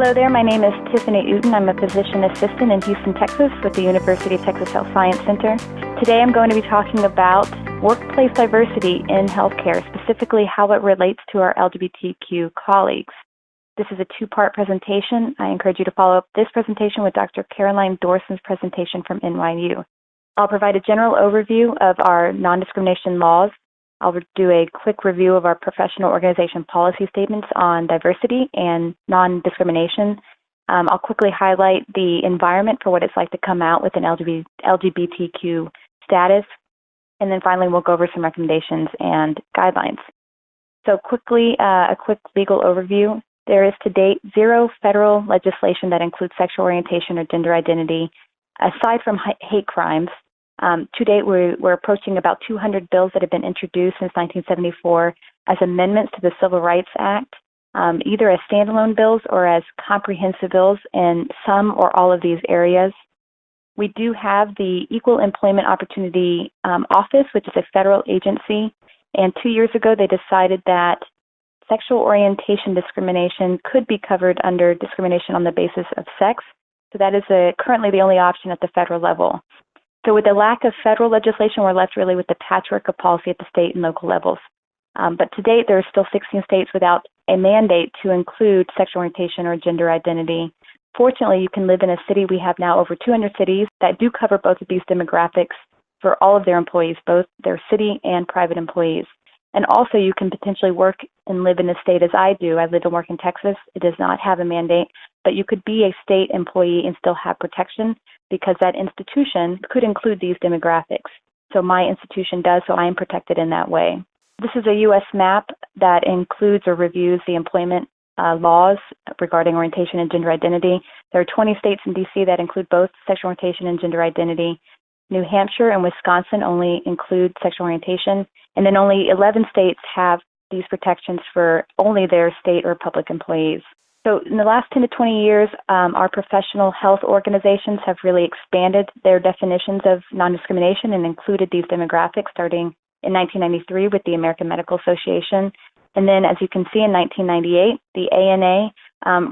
Hello there, my name is Tiffany Uten. I'm a physician assistant in Houston, Texas with the University of Texas Health Science Center. Today I'm going to be talking about workplace diversity in healthcare, specifically how it relates to our LGBTQ colleagues. This is a two-part presentation. I encourage you to follow up this presentation with Dr. Caroline Dorson's presentation from NYU. I'll provide a general overview of our non-discrimination laws. I'll do a quick review of our professional organization policy statements on diversity and non-discrimination. I'll quickly highlight the environment for what it's like to come out with an LGBTQ status. And then finally, we'll go over some recommendations and guidelines. So quickly, a quick legal overview. There is to date zero federal legislation that includes sexual orientation or gender identity, aside from hate crimes. To date, we're approaching about 200 bills that have been introduced since 1974 as amendments to the Civil Rights Act, either as standalone bills or as comprehensive bills in some or all of these areas. We do have the Equal Employment Opportunity Office, which is a federal agency, and 2 years ago they decided that sexual orientation discrimination could be covered under discrimination on the basis of sex. So that is currently the only option at the federal level. So with the lack of federal legislation, we're left really with the patchwork of policy at the state and local levels. But to date, there are still 16 states without a mandate to include sexual orientation or gender identity. Fortunately, you can live in a city. We have now over 200 cities that do cover both of these demographics for all of their employees, both their city and private employees. And also, you can potentially work and live in a state as I do. I live and work in Texas. It does not have a mandate, but you could be a state employee and still have protection because that institution could include these demographics. So my institution does, so I am protected in that way. This is a U.S. map that includes or reviews the employment laws regarding orientation and gender identity. There are 20 states in D.C. that include both sexual orientation and gender identity. New Hampshire and Wisconsin only include sexual orientation, and then only 11 states have these protections for only their state or public employees. So in the last 10 to 20 years, our professional health organizations have really expanded their definitions of non-discrimination and included these demographics starting in 1993 with the American Medical Association. And then, as you can see, in 1998, the ANA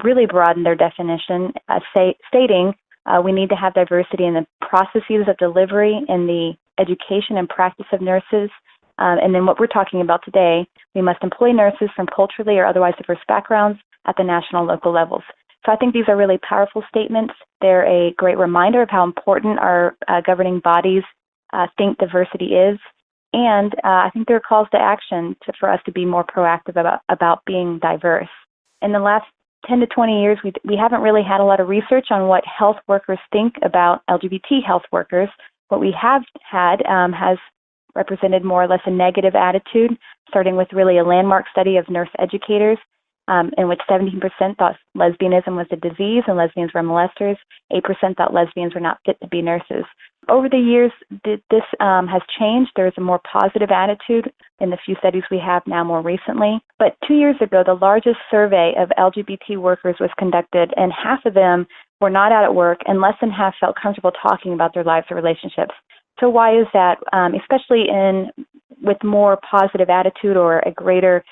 really broadened their definition, stating we need to have diversity in the processes of delivery and the education and practice of nurses. And then what we're talking about today, we must employ nurses from culturally or otherwise diverse backgrounds at the national and local levels. So I think these are really powerful statements. They're a great reminder of how important our governing bodies think diversity is. And I think they're calls to action for us to be more proactive about being diverse. In the last 10 to 20 years, we haven't really had a lot of research on what health workers think about LGBT health workers. What we have had has represented more or less a negative attitude, starting with really a landmark study of nurse educators, in which 17% thought lesbianism was a disease and lesbians were molesters. 8% thought lesbians were not fit to be nurses. Over the years, this has changed. There is a more positive attitude in the few studies we have now more recently. But 2 years ago, the largest survey of LGBT workers was conducted, and half of them were not out at work, and less than half felt comfortable talking about their lives or relationships. So why is that? Especially with more positive attitude or a greater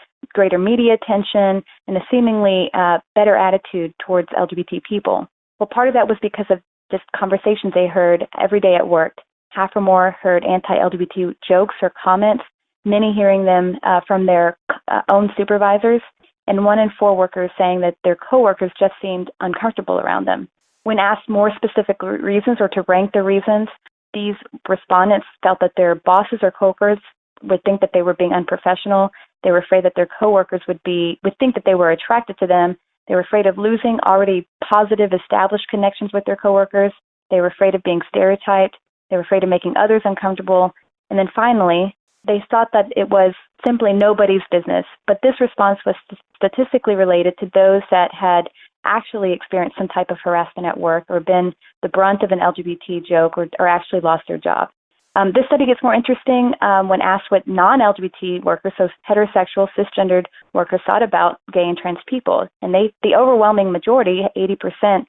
media attention and a seemingly better attitude towards LGBT people. Well, part of that was because of just conversations they heard every day at work. Half or more heard anti-LGBT jokes or comments, many hearing them from their own supervisors, and 1 in 4 workers saying that their coworkers just seemed uncomfortable around them. When asked more specific reasons or to rank the reasons, these respondents felt that their bosses or coworkers would think that they were being unprofessional. They were afraid that their coworkers would think that they were attracted to them. They were afraid of losing already positive established connections with their coworkers. They were afraid of being stereotyped. They were afraid of making others uncomfortable. And then finally, they thought that it was simply nobody's business. But this response was statistically related to those that had actually experienced some type of harassment at work or been the brunt of an LGBT joke or actually lost their job. This study gets more interesting when asked what non-LGBT workers, so heterosexual, cisgendered workers, thought about gay and trans people. And the overwhelming majority, 80%,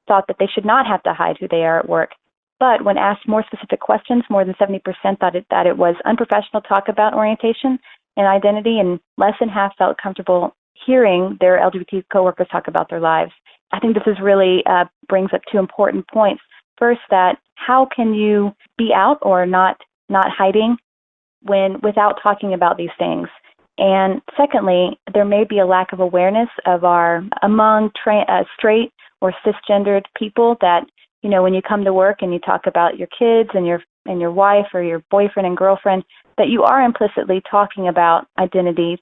thought that they should not have to hide who they are at work. But when asked more specific questions, more than 70% thought that it was unprofessional to talk about orientation and identity, and less than half felt comfortable hearing their LGBT coworkers talk about their lives. I think this is really brings up two important points. First, that how can you be out or not hiding without talking about these things? And secondly, there may be a lack of awareness of among straight or cisgendered people that, when you come to work and you talk about your kids and your wife or your boyfriend and girlfriend, that you are implicitly talking about identity,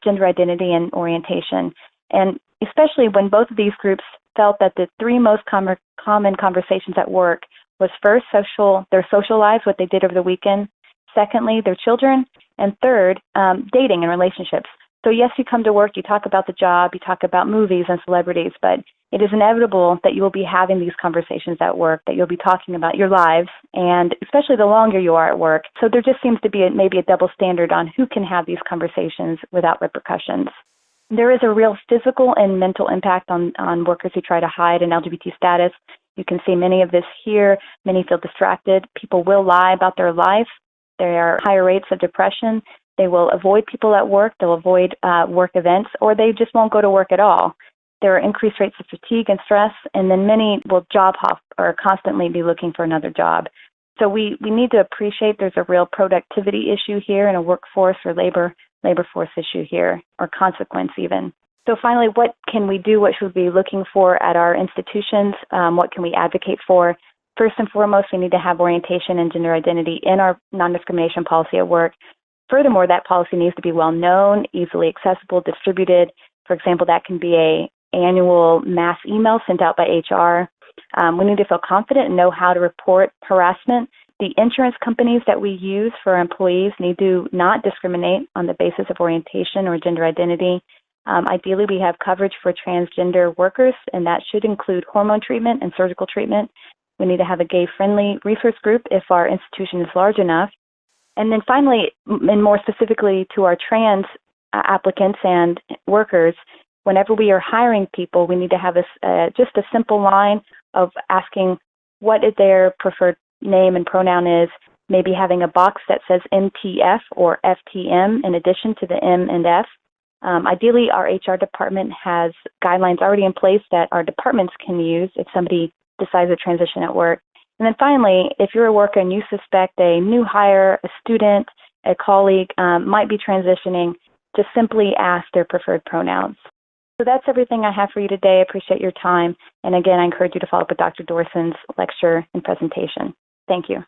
gender identity and orientation. And especially when both of these groups felt that the three most common conversations at work was first their social lives, what they did over the weekend, secondly, their children, and third, dating and relationships. So yes, you come to work, you talk about the job, you talk about movies and celebrities, but it is inevitable that you will be having these conversations at work, that you'll be talking about your lives, and especially the longer you are at work. So there just seems to be maybe a double standard on who can have these conversations without repercussions. There is a real physical and mental impact on workers who try to hide an LGBT status. You can see many of this here. Many feel distracted. People will lie about their life. There are higher rates of depression. They will avoid people at work. They'll avoid work events, or they just won't go to work at all. There are increased rates of fatigue and stress, and then many will job hop or constantly be looking for another job. So we need to appreciate there's a real productivity issue here and a workforce or labor force issue here, or consequence even. So finally, what can we do? What should we be looking for at our institutions? What can we advocate for? First and foremost, we need to have orientation and gender identity in our non-discrimination policy at work. Furthermore, that policy needs to be well known, easily accessible, distributed. For example, that can be an annual mass email sent out by HR. We need to feel confident and know how to report harassment. The insurance companies that we use for our employees need to not discriminate on the basis of orientation or gender identity. Ideally, we have coverage for transgender workers, and that should include hormone treatment and surgical treatment. We need to have a gay-friendly resource group if our institution is large enough. And then finally, and more specifically to our trans applicants and workers, whenever we are hiring people, we need to have just a simple line of asking what their preferred name and pronoun is, maybe having a box that says MTF or FTM in addition to the M and F. Ideally, our HR department has guidelines already in place that our departments can use if somebody decides to transition at work. And then finally, if you're a worker and you suspect a new hire, a student, a colleague might be transitioning, just simply ask their preferred pronouns. So that's everything I have for you today. I appreciate your time. And again, I encourage you to follow up with Dr. Dorson's lecture and presentation. Thank you.